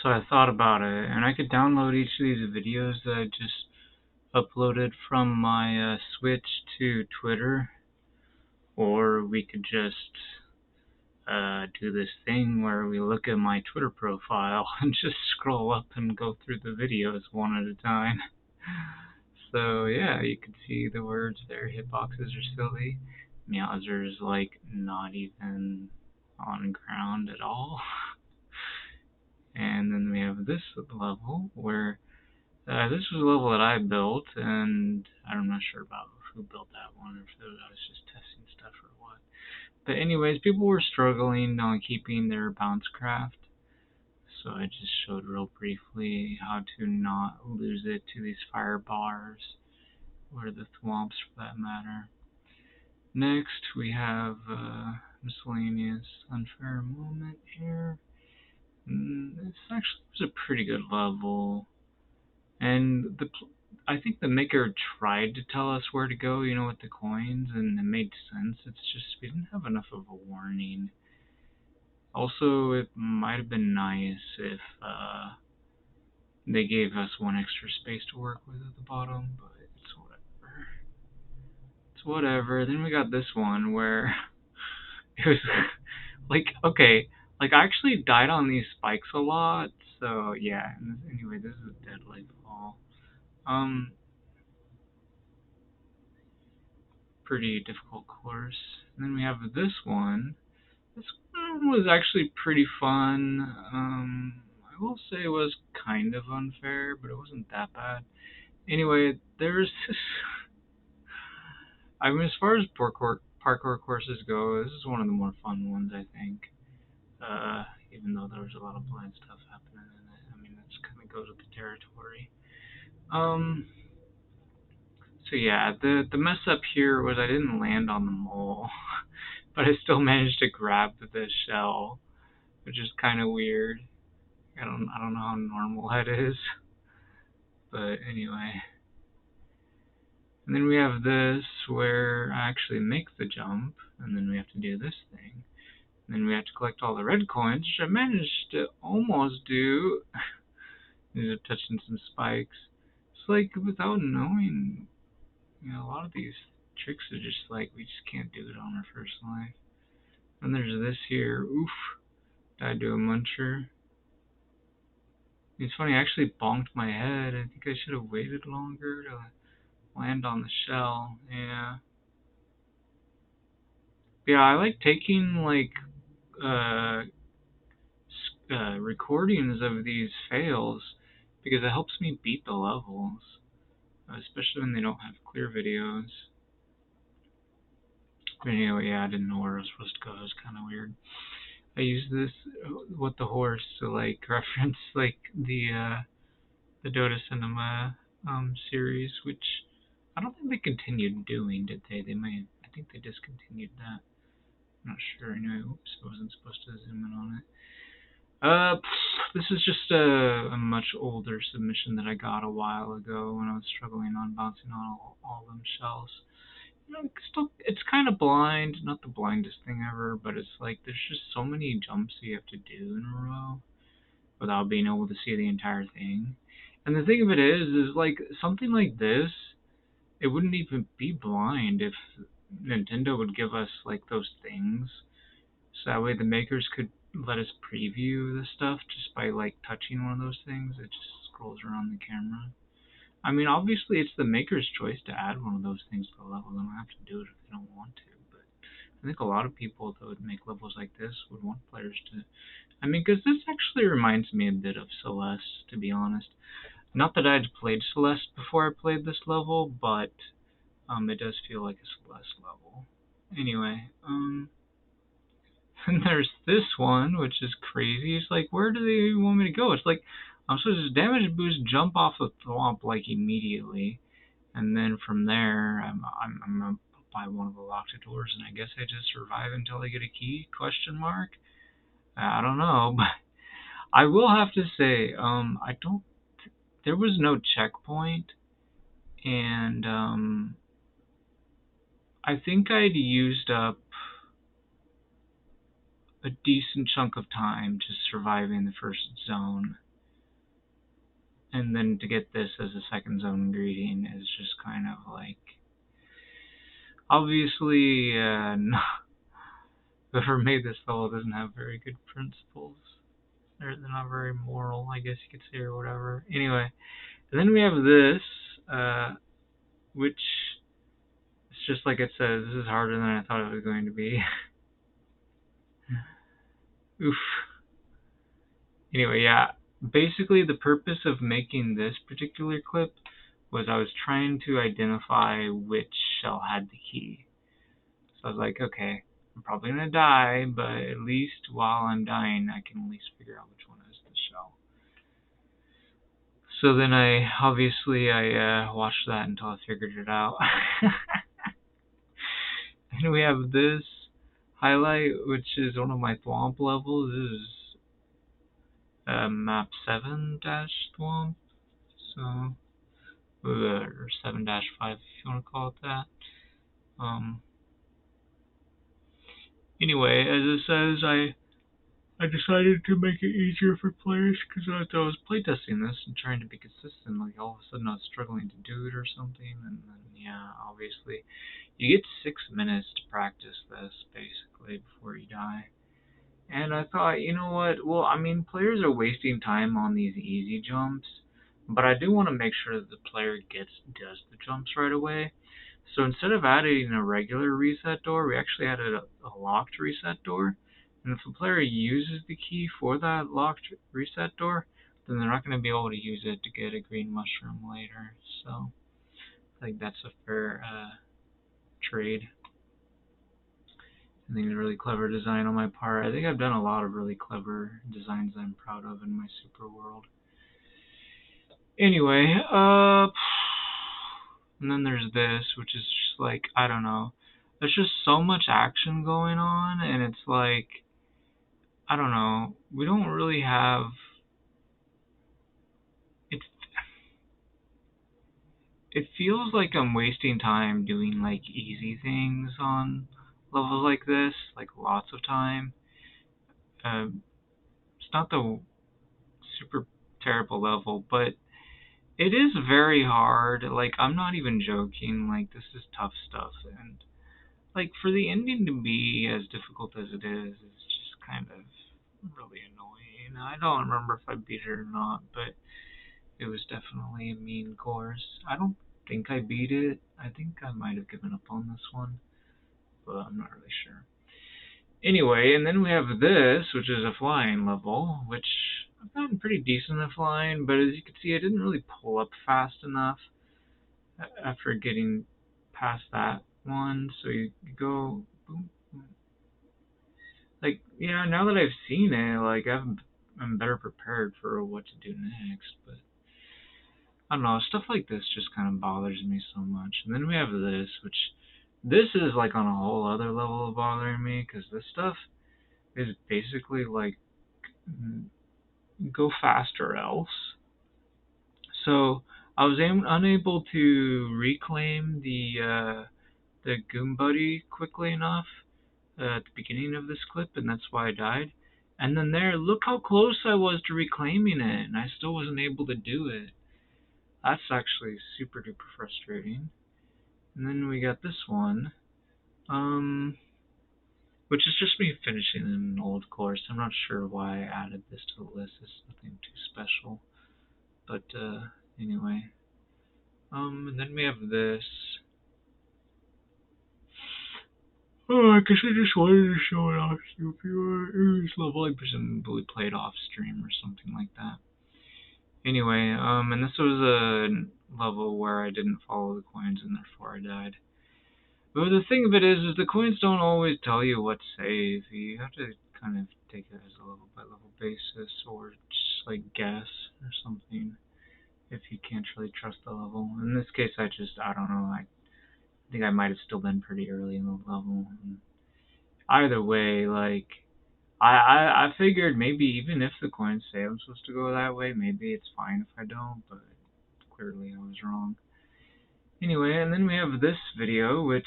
So I thought about it, and I could download each of these videos that I just uploaded from my Switch to Twitter, or we could just do this thing where we look at my Twitter profile and just scroll up and go through the videos one at a time. So yeah, you can see the words there. Hitboxes are silly. Meowser's like not even on ground at all. And then we have this level where this was a level that I built, and I'm not sure about who built that one, or if I was just testing stuff or what. But anyways, people were struggling on keeping their bounce craft, so I just showed real briefly how to not lose it to these fire bars, or the thwomps for that matter. Next, we have miscellaneous unfair moment here. This actually was a pretty good level. And I think the maker tried to tell us where to go, with the coins, and it made sense. It's just we didn't have enough of a warning. Also, it might have been nice if they gave us one extra space to work with at the bottom, but it's whatever. It's whatever. Then we got this one where it was like, okay, like I actually died on these spikes a lot, so yeah. Anyway, this is a deadly fall. Pretty difficult course. And then we have this one. This one was actually pretty fun. I will say it was kind of unfair, but it wasn't that bad. Anyway, there's this. I mean, as far as parkour courses go, this is one of the more fun ones, I think. Even though there was a lot of blind stuff happening in it. I mean, that's kind of goes with the territory. So yeah, the mess up here was I didn't land on the mole, but I still managed to grab the shell, which is kind of weird. I don't know how normal that is, but anyway. And then we have this where I actually make the jump, and then we have to do this thing. And then we have to collect all the red coins, which I managed to almost do. These are touching some spikes. It's like without knowing, a lot of these tricks are just like we just can't do it on our first life. And there's this here. Oof. Died to a muncher. It's funny, I actually bonked my head. I think I should have waited longer to land on the shell. Yeah. Yeah, I like taking like recordings of these fails because it helps me beat the levels, especially when they don't have clear videos. But anyway, yeah, I didn't know where I was supposed to go. It was kind of weird. I use this with the horse to like reference like the Dota Cinema series, which I don't think they continued doing, did they? They might. I think they discontinued that. I'm not sure. Anyway, oops, I wasn't supposed to zoom in on it. This is just a much older submission that I got a while ago when I was struggling on bouncing on all them shells. It's kind of blind, not the blindest thing ever, but it's like there's just so many jumps you have to do in a row without being able to see the entire thing. And the thing of it is like something like this, it wouldn't even be blind if Nintendo would give us like those things, so that way the makers could let us preview the stuff just by like touching one of those things. It just scrolls around the camera. I mean, obviously it's the maker's choice to add one of those things to the level. They don't have to do it if they don't want to. But I think a lot of people that would make levels like this would want players to. I mean, because this actually reminds me a bit of Celeste, to be honest. Not that I'd played Celeste before I played this level, but it does feel like a Celeste level. Anyway, and there's this one, which is crazy. It's like, where do they want me to go? It's like, I'm supposed to damage boost, jump off the thwomp like immediately, and then from there, I'm gonna buy one of the locked doors, and I guess I just survive until I get a key? Question mark. I don't know, but I will have to say, I don't. There was no checkpoint, and I think I'd used up a decent chunk of time just surviving the first zone. And then to get this as a second zone greeting is just kind of like, obviously, whoever made this level doesn't have very good principles. They're not very moral, I guess you could say, or whatever. Anyway, and then we have this, which it's just like it says, this is harder than I thought it was going to be. Oof. Anyway, yeah. Basically, the purpose of making this particular clip was I was trying to identify which shell had the key. So I was like, okay, I'm probably going to die, but at least while I'm dying, I can at least figure out which one is the shell. So then I watched that until I figured it out. And we have this highlight, which is one of my Thwomp levels. This is map 7-Thwomp. So, or 7-5 if you want to call it that. Anyway, as it says, I decided to make it easier for players because as I was playtesting this and trying to be consistent, like all of a sudden I was struggling to do it or something, and then yeah, obviously you get 6 minutes to practice this basically before you die. And I thought, you know what? Well, I mean, players are wasting time on these easy jumps, but I do want to make sure that the player does the jumps right away. So instead of adding a regular reset door, we actually added a locked reset door. And if the player uses the key for that locked reset door, then they're not going to be able to use it to get a green mushroom later. So I think that's a fair trade. I think it's a really clever design on my part. I think I've done a lot of really clever designs that I'm proud of in my super world. Anyway, and then there's this, which is just like, I don't know. There's just so much action going on, and it's like, I don't know. We don't really have. It feels like I'm wasting time doing like easy things on levels like this, like lots of time. It's not the super terrible level, but it is very hard. Like, I'm not even joking. Like, this is tough stuff. And, like, for the ending to be as difficult as it is, it's just kind of really annoying. I don't remember if I beat it or not, but it was definitely a mean course. I don't think I beat it. I think I might have given up on this one, but I'm not really sure. Anyway, and then we have this, which is a flying level, which I've gotten pretty decent at flying, but as you can see, I didn't really pull up fast enough after getting past that one. So you go, boom, boom. Like, yeah, now that I've seen it, like, I'm better prepared for what to do next, but I don't know, stuff like this just kind of bothers me so much. And then we have this, which, this is like on a whole other level of bothering me, because this stuff is basically like, go faster else. So I was unable to reclaim the Goom Buddy quickly enough at the beginning of this clip, and that's why I died. And then there, look how close I was to reclaiming it, and I still wasn't able to do it. That's actually super duper frustrating. And then we got this one, which is just me finishing an old course. I'm not sure why I added this to the list. It's nothing too special. But anyway. And then we have this. Oh, I guess I just wanted to show it off to you if you were this level. I presumably played off stream or something like that. Anyway, and this was a level where I didn't follow the coins and therefore I died. But the thing of it is the coins don't always tell you what to save. You have to kind of take it as a level by level basis or just like guess or something if you can't really trust the level. In this case, I don't know, I think I might have still been pretty early in the level. And either way, like, I figured maybe even if the coins say I'm supposed to go that way, maybe it's fine if I don't, but clearly I was wrong. Anyway, and then we have this video, which,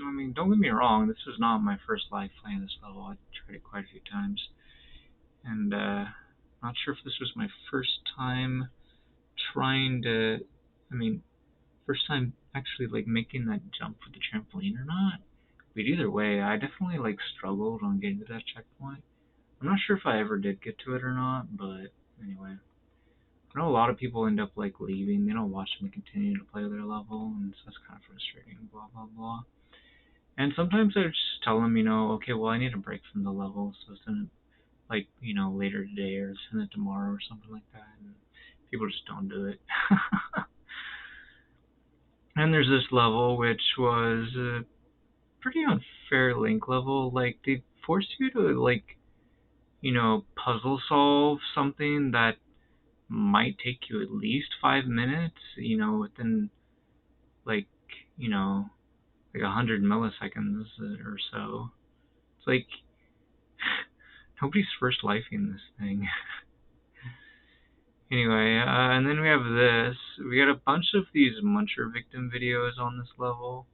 I mean, don't get me wrong, this was not my first life playing this level. I tried it quite a few times. And, not sure if this was my first time trying to, I mean, first time actually like making that jump for the trampoline or not. But either way, I definitely like struggled on getting to that checkpoint. I'm not sure if I ever did get to it or not, but anyway. I know a lot of people end up like leaving. They don't watch me continue to play their level, and so that's kind of frustrating. Blah blah blah. And sometimes I just tell them, okay, well I need a break from the level, so send it like later today or send it tomorrow or something like that. And people just don't do it. And there's this level which was a pretty unfair link level. Like they force you to like puzzle solve something that might take you at least 5 minutes, within like, you know, like 100 milliseconds or so. It's like nobody's first lifing this thing. Anyway, and then we have this. We got a bunch of these Muncher victim videos on this level.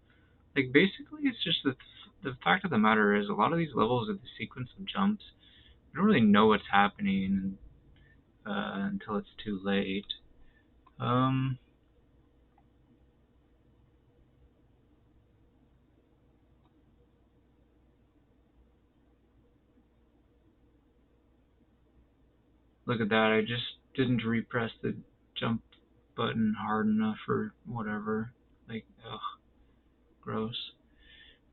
Like basically, it's just the fact of the matter is a lot of these levels are the sequence of jumps. You don't really know what's happening until it's too late. Look at that, I just didn't repress the jump button hard enough or whatever. Like, ugh, gross.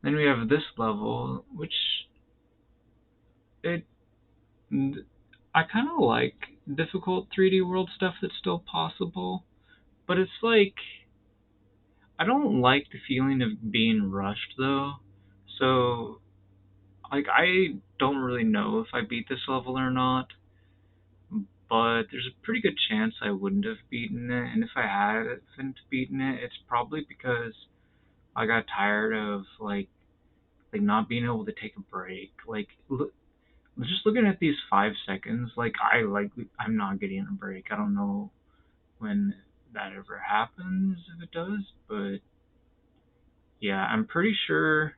Then we have this level, which it I kind of like difficult 3D world stuff that's still possible, but it's like I don't like the feeling of being rushed though. So like I don't really know if I beat this level or not, but there's a pretty good chance I wouldn't have beaten it. And if I hadn't beaten it, it's probably because I got tired of like not being able to take a break. Like just looking at these 5 seconds, I'm not getting a break. I don't know when that ever happens if it does, but yeah, I'm pretty sure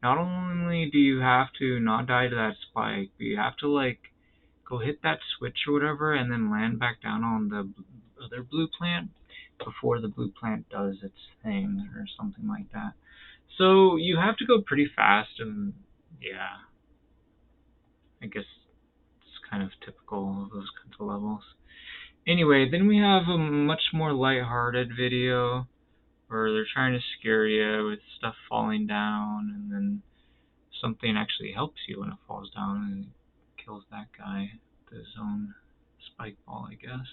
not only do you have to not die to that spike, but you have to like go hit that switch or whatever and then land back down on the other blue plant before the blue plant does its thing or something like that. So you have to go pretty fast, and yeah, I guess it's kind of typical of those kinds of levels. Anyway, then we have a much more lighthearted video where they're trying to scare you with stuff falling down, and then something actually helps you when it falls down and kills that guy with his own spike ball, I guess.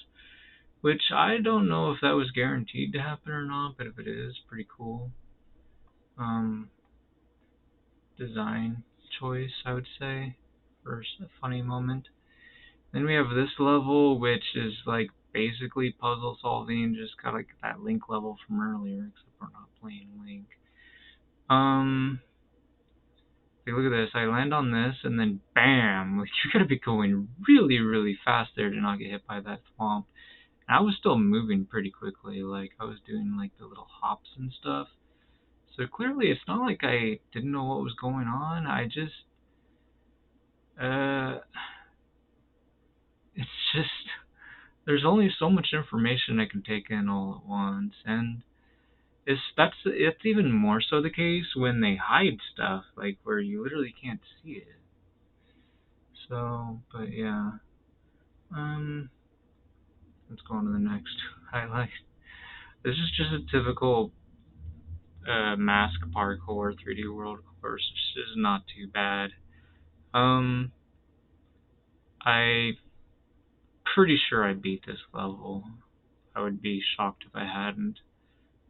Which I don't know if that was guaranteed to happen or not, but if it is, pretty cool. Design choice, I would say, for a funny moment. Then we have this level, which is like basically puzzle solving, just got like that Link level from earlier, except we're not playing Link. Like look at this. I land on this, and then bam! Like you gotta be going really, really fast there to not get hit by that thwomp. And I was still moving pretty quickly. Like I was doing like the little hops and stuff. So clearly, it's not like I didn't know what was going on. I just, uh, it's just there's only so much information I can take in all at once, and it's even more so the case when they hide stuff, like where you literally can't see it. So, but yeah, let's go on to the next highlight. This is just a typical mask parkour 3D world course. This is not too bad. I pretty sure I beat this level. I would be shocked if I hadn't.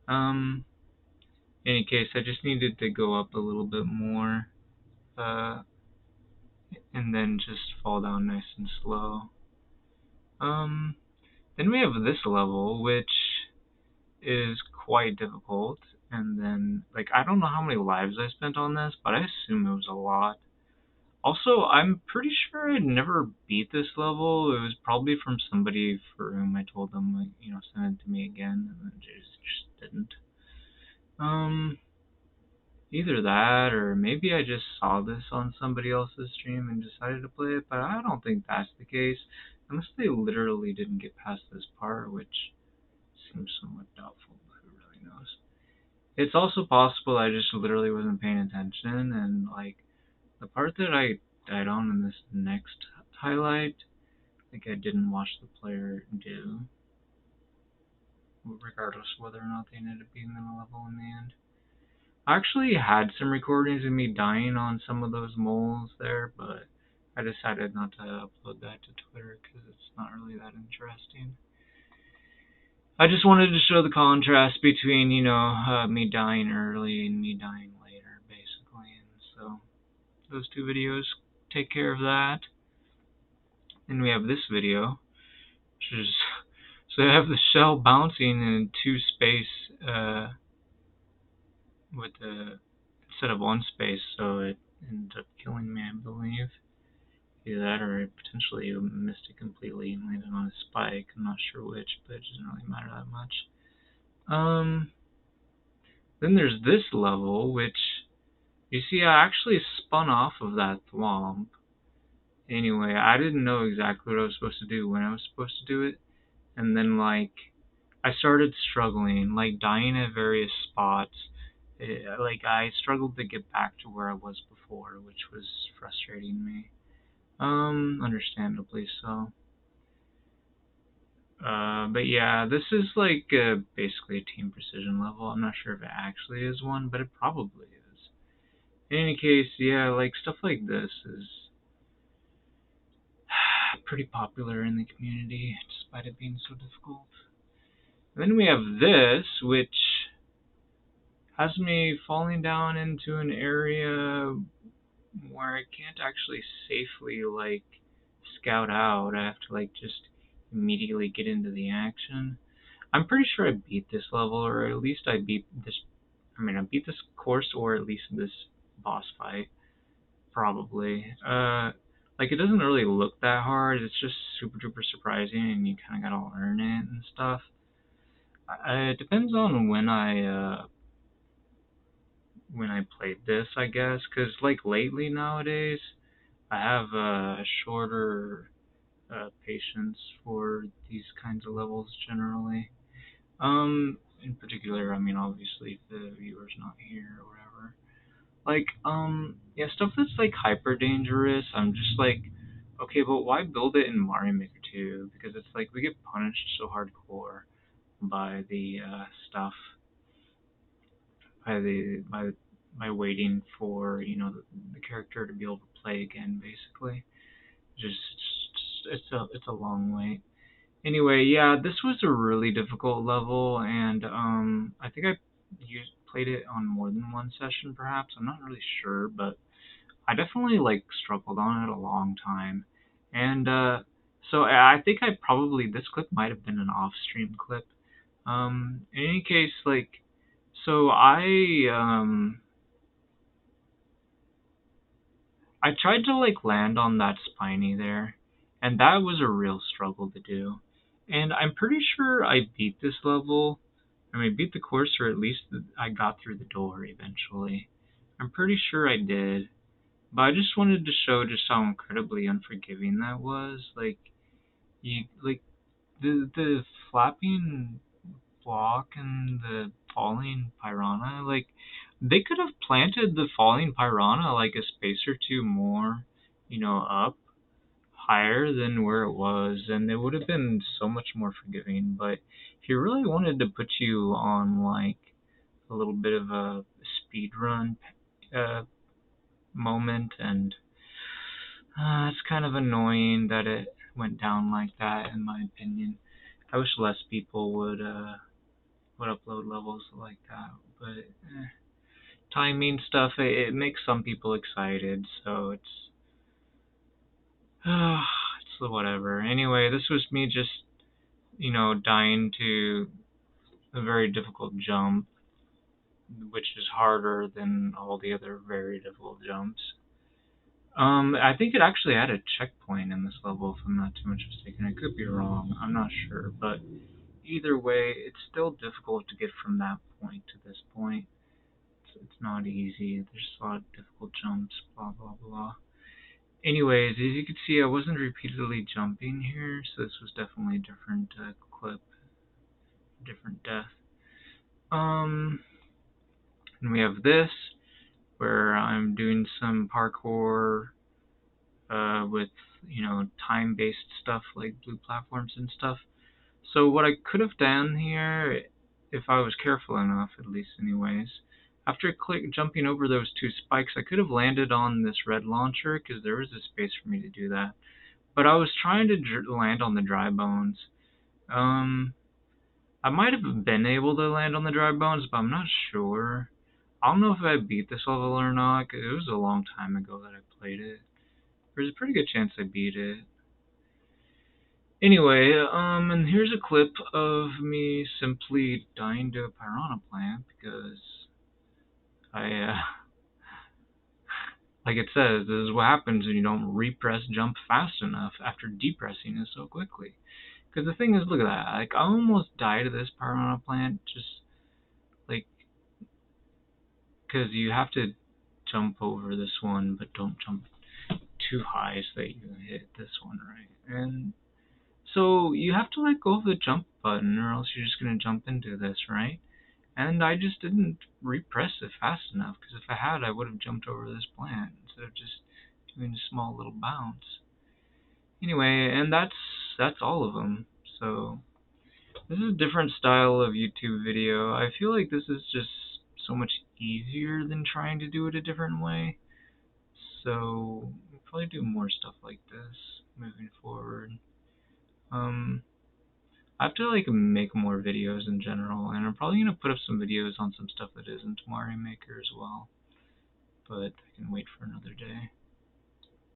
In any case, I just needed to go up a little bit more, uh, and then just fall down nice and slow. Then we have this level, which is quite difficult, and then, like, I don't know how many lives I spent on this, but I assume it was a lot. Also, I'm pretty sure I'd never beat this level. It was probably from somebody for whom I told them, like, send it to me again, and then just didn't. Either that, or maybe I just saw this on somebody else's stream and decided to play it, but I don't think that's the case. Unless they literally didn't get past this part, which seems somewhat doubtful, but who really knows. It's also possible I just literally wasn't paying attention, and like the part that I died on in this next highlight, like I didn't watch the player do, regardless of whether or not they ended up being in the level in the end. I actually had some recordings of me dying on some of those moles there, but I decided not to upload that to Twitter because it's not really that interesting. I just wanted to show the contrast between, me dying early and me dying later, basically. And so those two videos take care of that. And we have this video, which is so I have the shell bouncing in two space with the instead of one space, so it ended up killing me, I believe. Either that or I potentially missed it completely and landed on a spike. I'm not sure which, but it doesn't really matter that much. Then there's this level, which you see I actually spun off of that thwomp. Anyway, I didn't know exactly what I was supposed to do when I was supposed to do it, and then like I started struggling, like dying at various spots. Like I struggled to get back to where I was before, which was frustrating me. Understandably so. But yeah, this is like basically a team precision level. I'm not sure if it actually is one, but it probably is. In any case, yeah, like stuff like this is pretty popular in the community, despite it being so difficult. And then we have this, which has me falling down into an area where I can't actually safely like scout out. I have to like just immediately get into the action. I'm pretty sure I beat this level, or at least I beat this. I beat this course, or at least this boss fight, probably. Like it doesn't really look that hard. It's just super duper surprising, and you kind of gotta learn it and stuff. It depends on when I played this, I guess, because like lately nowadays, I have a shorter patience for these kinds of levels generally. In particular, obviously, if the viewer's not here or whatever. Like, yeah, stuff that's like hyper dangerous. I'm just like, okay, but why build it in Mario Maker 2? Because it's like we get punished so hardcore by the stuff, by the by waiting for the character to be able to play again, basically. Just it's a long wait. Anyway, yeah, this was a really difficult level, and I think I played it on more than one session, perhaps. I'm not really sure, but I definitely like struggled on it a long time, and so I think I probably this clip might have been an off-stream clip. In any case, like, so I tried to like land on that spiny there, and that was a real struggle to do. And I'm pretty sure I beat this level. Beat the course, or at least I got through the door eventually. I'm pretty sure I did. But I just wanted to show just how incredibly unforgiving that was. Like like the flapping block and the falling piranha, like they could have planted the falling piranha like a space or two more, up higher than where it was, and it would have been so much more forgiving. But if you really wanted to put you on like a little bit of a speed run moment, and it's kind of annoying that it went down like that, in my opinion. I wish less people would upload levels like that, but timing stuff, it makes some people excited, so it's whatever. Anyway, this was me just dying to a very difficult jump, which is harder than all the other very difficult jumps. I think it actually had a checkpoint in this level, if I'm not too much mistaken. I could be wrong. I'm not sure, but either way, it's still difficult to get from that point to this point. It's not easy. There's a lot of difficult jumps, blah blah blah. Anyways, as you can see, I wasn't repeatedly jumping here, so this was definitely a different clip, different death. And we have this, where I'm doing some parkour with, time-based stuff like blue platforms and stuff. So what I could have done here, if I was careful enough, at least anyways, after jumping over those two spikes, I could have landed on this red launcher, because there was a space for me to do that. But I was trying to land on the dry bones. I might have been able to land on the dry bones, but I'm not sure. I don't know if I beat this level or not, 'cause it was a long time ago that I played it. There's a pretty good chance I beat it. Anyway, and here's a clip of me simply dying to a piranha plant because I, like it says, this is what happens when you don't repress jump fast enough after depressing it so quickly. Because the thing is, look at that. Like, I almost died to this piranha plant just, like, because you have to jump over this one, but don't jump too high so that you hit this one, right? And so you have to let go of the jump button or else you're just going to jump into this, right? And I just didn't repress it fast enough, because if I had, I would have jumped over this plant instead of just doing a small little bounce. Anyway, and that's all of them. So this is a different style of YouTube video. I feel like this is just so much easier than trying to do it a different way. So we'll probably do more stuff like this moving forward. I have to like make more videos in general, and I'm probably gonna put up some videos on some stuff that isn't Mario Maker as well. But I can wait for another day.